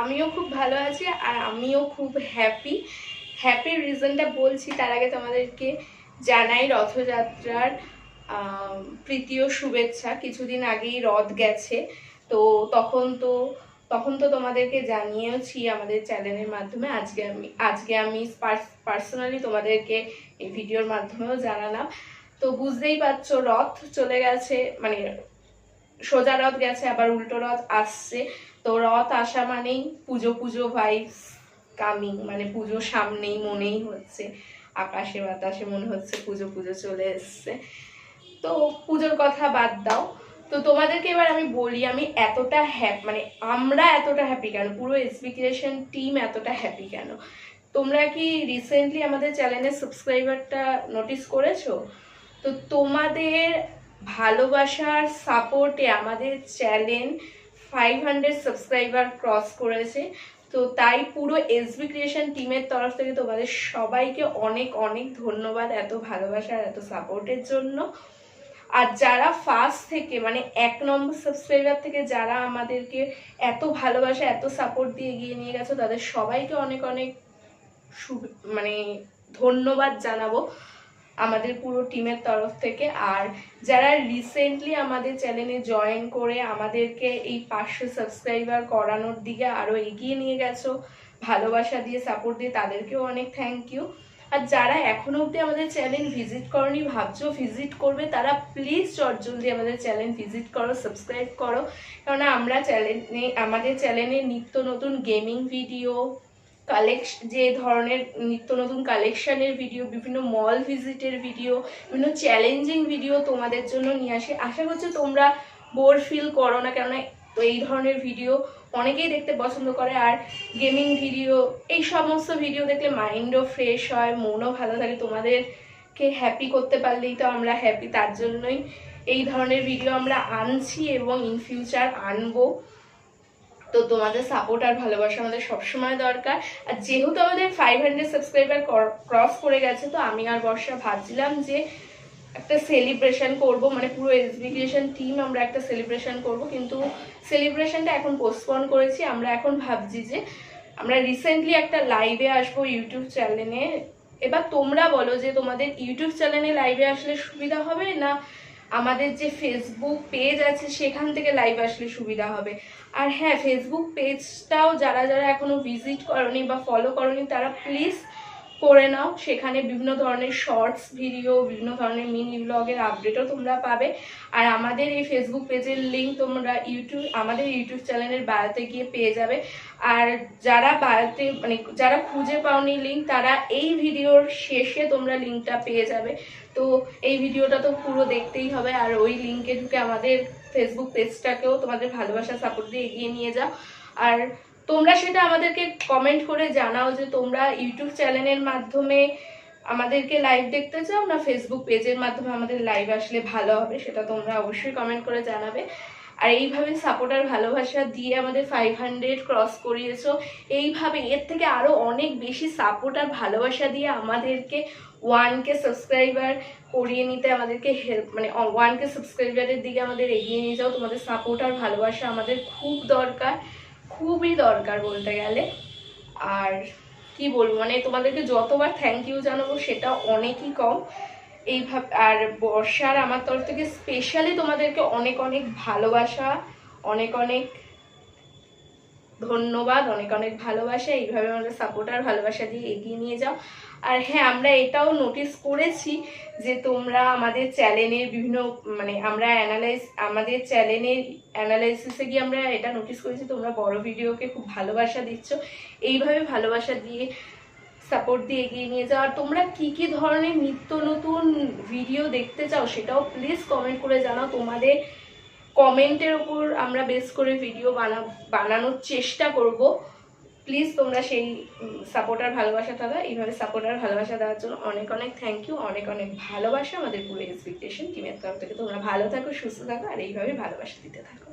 আমিও খুব ভালো আছি আর আমিও খুব হ্যাপি রিজনটা বলছি তার আগে তোমাদেরকে জানাই রথযাত্রার প্রীতি ও শুভেচ্ছা। কিছুদিন আগেই রথ গেছে, তো তখন তো তোমাদেরকে জানিয়েছি আমাদের চ্যানেলের মাধ্যমে। আজকে আমি পার্সোনালি তোমাদেরকে এই ভিডিওর মাধ্যমেও জানালাম। তো বুঝতেই পারছো, রথ চলে গেছে, মানে সোজা রথ গেছে, আবার উল্টো রথ আসছে। তো রথ আসা মানেই পুজো পুজো ভাইবস কামিং, মানে পুজো সামনেই মনেই হচ্ছে, আকাশে বাতাসে মনে হচ্ছে পুজো পুজো চলে এসছে। তো পুজোর কথা বাদ দাও, তো তোমাদেরকে এবার আমি বলি আমি এতটা মানে আমরা এতটা হ্যাপি কেন, পুরো এসবি ক্রিয়েশন টিম এতটা হ্যাপি কেন। তোমরা কি রিসেন্টলি আমাদের চ্যানেলের সাবস্ক্রাইবারটা নোটিস করেছো? তো তোমাদের ভালোবাসার সাপোর্টে আমাদের চ্যানেল 500 সাবস্ক্রাইবার ক্রস করেছে। তো তাই পুরো এসবি ক্রিয়েশন টিমের তরফ থেকে তোমাদের সবাইকে অনেক অনেক ধন্যবাদ এত ভালোবাসার এত সাপোর্টের জন্য। আর যারা ফার্স্ট থেকে মানে 1 নম্বর সাবস্ক্রাইবার থেকে যারা আমাদেরকে এত ভালোবাসা এত সাপোর্ট দিয়ে এগিয়ে নিয়ে গেছো, তাদের সবাইকে অনেক অনেক মানে ধন্যবাদ জানাবো আমাদের পুরো টিমের তরফ থেকে। আর যারা রিসেন্টলি আমাদের চ্যানেলে জয়েন করে আমাদেরকে এই 500 সাবস্ক্রাইবার করানোর দিকে আরও এগিয়ে নিয়ে গেছো ভালোবাসা দিয়ে সাপোর্ট দিয়ে, তাদেরকেও অনেক থ্যাংক ইউ। আর যারা এখনো অবধি আমাদের চ্যানেল ভিজিট করনি, ভাবছো ভিজিট করবে, তারা প্লিজ চটজলদি আমাদের চ্যানেল ভিজিট করো, সাবস্ক্রাইব করো। কেননা আমরা আমাদের চ্যানেলে নিত্য নতুন গেমিং ভিডিও, যে ধরনের নিত্য নতুন কালেকশনের ভিডিও, বিভিন্ন মল ভিজিটের ভিডিও, বিভিন্ন চ্যালেঞ্জিং ভিডিও তোমাদের জন্য নিয়ে আসি। আশা করছি তোমরা বোর ফিল করো না, কেননা এই ধরনের ভিডিও অনেকেই দেখতে পছন্দ করে। আর গেমিং ভিডিও, এই সমস্ত ভিডিও দেখলে মাইন্ডও ফ্রেশ হয়, মনও ভালো থাকে। তোমাদেরকে হ্যাপি করতে পারলেই তো আমরা হ্যাপি, তার জন্যই এই ধরনের ভিডিও আমরা আনছি এবং ইন ফিউচার আনবো। তো তোমাদের সাপোর্ট আর ভালোবাসা আমাদের সবসময় দরকার। আর যেহেতু আমাদের 500 সাবস্ক্রাইবার ক্রস করে গেছে, তো আমি আর বর্ষা ভাবছিলাম যে একটা সেলিব্রেশন করব, মানে পুরো এসবি ক্রিয়েশন টিম আমরা একটা সেলিব্রেশন করব, কিন্তু সেলিব্রেশনটা এখন পোস্টপোন করেছি। আমরা এখন ভাবছি যে আমরা রিসেন্টলি একটা লাইভে আসবো ইউটিউব চ্যানেলে। এবার তোমরা বলো যে তোমাদের ইউটিউব চ্যানেলে লাইভে আসলে সুবিধা হবে না আমাদের যে ফেসবুক পেজ আছে সেখান থেকে লাইভ আসলে সুবিধা হবে। আর হ্যাঁ, ফেসবুক পেজটাও যারা যারা এখনো ভিজিট করনি বা ফলো করনি তারা প্লিজ করে নাও। সেখানে বিভিন্ন ধরনের শর্টস ভিডিও, বিভিন্ন ধরনের মিনি ব্লগের আপডেটও তোমরা পাবে। আর আমাদের এই ফেসবুক পেজের লিঙ্ক তোমরা আমাদের ইউটিউব চ্যানেলের বায়োতে গিয়ে পেয়ে যাবে। আর যারা বায়োতে মানে যারা খুঁজে পাওনি লিঙ্ক, তারা এই ভিডিওর শেষে তোমরা লিঙ্কটা পেয়ে যাবে। তো এই ভিডিওটা তো পুরো দেখতেই হবে, আর ওই লিঙ্কে ঢুকে আমাদের ফেসবুক পেজটাকেও তোমাদের ভালোবাসা সাপোর্ট দিয়ে এগিয়ে নিয়ে যাও। আর তোমরা সেটা আমাদেরকে কমেন্ট করে জানাও যে তোমরা ইউটিউব চ্যানেলের মাধ্যমে আমাদেরকে লাইভ দেখতে চাও না ফেসবুক পেজের মাধ্যমে আমাদের লাইভ আসলে ভালো হবে, সেটা তোমরা অবশ্যই কমেন্ট করে জানাবে। আর এইভাবে সাপোর্ট আর ভালোবাসা দিয়ে আমাদের 500 ক্রস করিয়েছো। এইভাবে এর থেকে আরও অনেক বেশি সাপোর্ট আর ভালোবাসা দিয়ে আমাদেরকে 1K সাবস্ক্রাইবার করিয়ে নিতে আমাদেরকে হেল্প, মানে 1K সাবস্ক্রাইবারের দিকে আমাদের এগিয়ে নিয়ে যাও। তোমাদের সাপোর্ট আর ভালোবাসা আমাদের খুব দরকার, খুবই দরকার বলতে গেলে। আর কি বলবো, মানে তোমাদেরকে যতবার থ্যাংক ইউ জানাবো সেটা অনেকই কম এইভাবে। আর বর্ষার আমার তরফ থেকে স্পেশালি তোমাদেরকে অনেক অনেক ভালোবাসা, অনেক অনেক ধন্যবাদ, অনেক অনেক ভালোবাসা। এইভাবে আমাদের সাপোর্ট আর ভালোবাসা দিয়ে এগিয়ে নিয়ে যাও। আর হ্যাঁ, আমরা এটাও নোটিস করেছি যে তোমরা আমাদের চ্যানেলের বিভিন্ন মানে আমাদের চ্যানেলের অ্যানালাইসিসে গিয়ে আমরা এটা নোটিস করেছি তোমরা বড় ভিডিওকে খুব ভালোবাসা দিচ্ছ। এইভাবে ভালোবাসা দিয়ে সাপোর্ট দিয়ে এগিয়ে নিয়ে যাও। আর তোমরা কি কি ধরনের নিত্য নতুন ভিডিও দেখতে চাও সেটাও প্লিজ কমেন্ট করে জানাও। তোমাদের কমেন্টের ওপর আমরা বেস করে ভিডিও বানানোর চেষ্টা করব। প্লিজ তোমরা সেই সাপোর্ট আর ভালোবাসা থাকা, এইভাবে সাপোর্ট আর ভালোবাসা দেওয়ার জন্য অনেক অনেক থ্যাংক ইউ, অনেক অনেক ভালোবাসা আমাদের পুরো এক্সপেকটেশন টিমের তরফ থেকে। তোমরা ভালো থাকো, সুস্থ থাকো, আর এইভাবে ভালোবাসা দিতে থাকো।